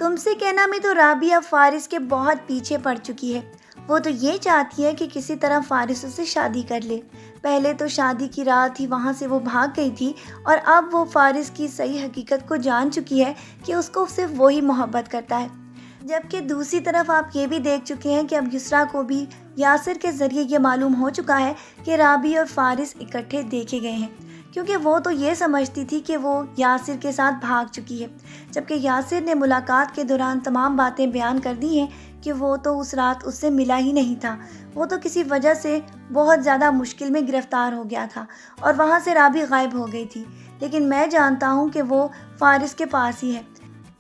तुमसे कहना में तो राबिया फारिस के बहुत पीछे पड़ चुकी है। वो तो ये चाहती है कि किसी तरह फारिस उससे शादी कर ले। पहले तो शादी की रात ही वहाँ से वो भाग गई थी और अब वो फारिस की सही हकीकत को जान चुकी है कि उसको सिर्फ वही मोहब्बत करता है। जबकि दूसरी तरफ आप ये भी देख चुके हैं कि अब युसरा को भी यासिर के ज़रिए ये मालूम हो चुका है कि राबी और फारिस इकट्ठे देखे गए हैं, क्योंकि वो तो ये समझती थी कि वो यासिर के साथ भाग चुकी है। जबकि यासिर ने मुलाकात के दौरान तमाम बातें बयान कर दी हैं कि वो तो उस रात उससे मिला ही नहीं था। वो तो किसी वजह से बहुत ज़्यादा मुश्किल में गिरफ्तार हो गया था और वहाँ से राबी गायब हो गई थी। लेकिन मैं जानता हूँ कि वो फारिस के पास ही है।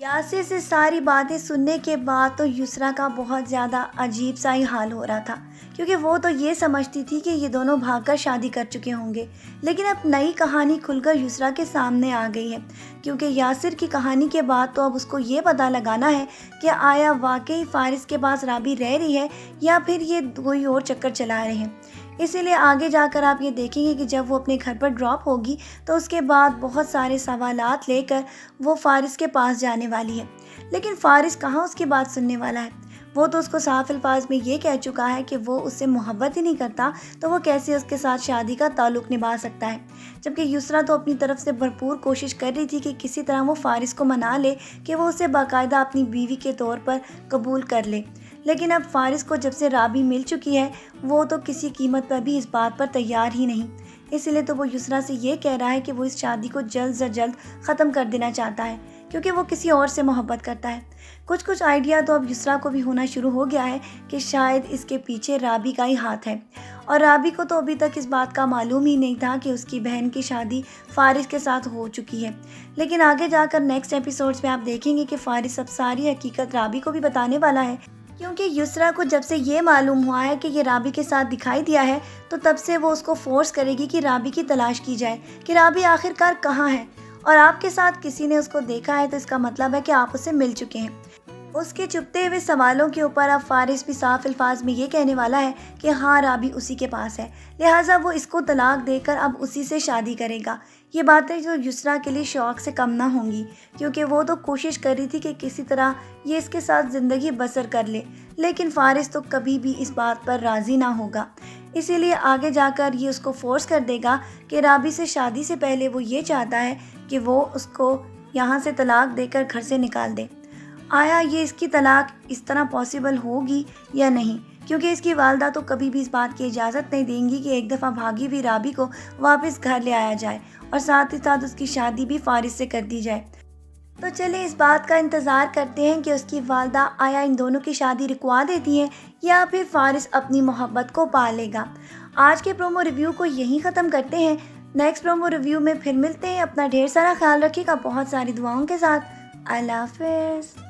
यासिर से सारी बातें सुनने के बाद तो युसरा का बहुत ज़्यादा अजीब सा ही हाल हो रहा था, क्योंकि वो तो ये समझती थी कि ये दोनों भागकर शादी कर चुके होंगे। लेकिन अब नई कहानी खुलकर युसरा के सामने आ गई है, क्योंकि यासिर की कहानी के बाद तो अब उसको ये पता लगाना है कि आया वाकई फारिस के पास राबी रह रही है या फिर ये कोई और चक्कर चला रहे हैं। इसीलिए आगे जाकर आप ये देखेंगे कि जब वो अपने घर पर ड्रॉप होगी तो उसके बाद बहुत सारे सवालात लेकर वो फारिस के पास जाने वाली है। लेकिन फारिस कहाँ उसकी बात सुनने वाला है। वो तो उसको साफ अल्फाज में ये कह चुका है कि वो उससे मोहब्बत ही नहीं करता, तो वो कैसे उसके साथ शादी का ताल्लुक़ निभा सकता है। जबकि युसरा तो अपनी तरफ से भरपूर कोशिश कर रही थी कि किसी तरह वो फारिस को मना ले कि वो उसे बाकायदा अपनी बीवी के तौर पर कबूल कर ले। लेकिन अब फारिस को जब से राबी मिल चुकी है, वो तो किसी कीमत पर भी इस बात पर तैयार ही नहीं। इसलिए तो वो युसरा से ये कह रहा है कि वो इस शादी को जल्द से जल्द ख़त्म कर देना चाहता है, क्योंकि वो किसी और से मोहब्बत करता है। कुछ आइडिया तो अब युसरा को भी होना शुरू हो गया है कि शायद इसके पीछे राबी का ही हाथ है। और राबी को तो अभी तक इस बात का मालूम ही नहीं था कि उसकी बहन की शादी फारिस के साथ हो चुकी है। लेकिन आगे जाकर नेक्स्ट एपिसोड्स में आप देखेंगे कि फारिस अब सारी हकीकत राबी को भी बताने वाला है, क्योंकि युसरा को जब से ये मालूम हुआ है कि ये राबी के साथ दिखाई दिया है, तो तब से वो उसको फोर्स करेगी कि राबी की तलाश की जाए कि राबी आखिरकार कहाँ है। और आपके साथ किसी ने उसको देखा है तो इसका मतलब है कि आप उससे मिल चुके हैं। उसके चुपते हुए सवालों के ऊपर अब फारिस भी साफ अल्फाज में ये कहने वाला है कि हाँ, राबी उसी के पास है, लिहाजा वो इसको तलाक देकर अब उसी से शादी करेगा। ये बातें जो युसरा के लिए शौक से कम ना होंगी, क्योंकि वो तो कोशिश कर रही थी कि किसी तरह ये इसके साथ ज़िंदगी बसर कर ले। लेकिन फारिस तो कभी भी इस बात पर राज़ी ना होगा। इसीलिए आगे जाकर ये उसको फोर्स कर देगा कि राबी से शादी से पहले वो ये चाहता है कि वो उसको यहाँ से तलाक देकर घर से निकाल दे। आया ये इसकी तलाक इस तरह पॉसिबल होगी या नहीं, क्योंकि इसकी वालदा तो कभी भी इस बात की इजाज़त नहीं देंगी कि एक दफ़ा भागी हुई राबी को वापस घर ले आया जाए और साथ ही साथ उसकी शादी भी फारिस से कर दी जाए। तो चलिए इस बात का इंतज़ार करते हैं कि उसकी वालदा आया इन दोनों की शादी रुकवा देती हैं या फिर फारिस अपनी मोहब्बत को पा लेगा। आज के प्रोमो रिव्यू को यहीं ख़त्म करते हैं। नेक्स्ट प्रोमो रिव्यू में फिर मिलते हैं। अपना ढेर सारा ख्याल रखिएगा बहुत सारी दुआओं के साथ। अल्लाह हाफ़िज़।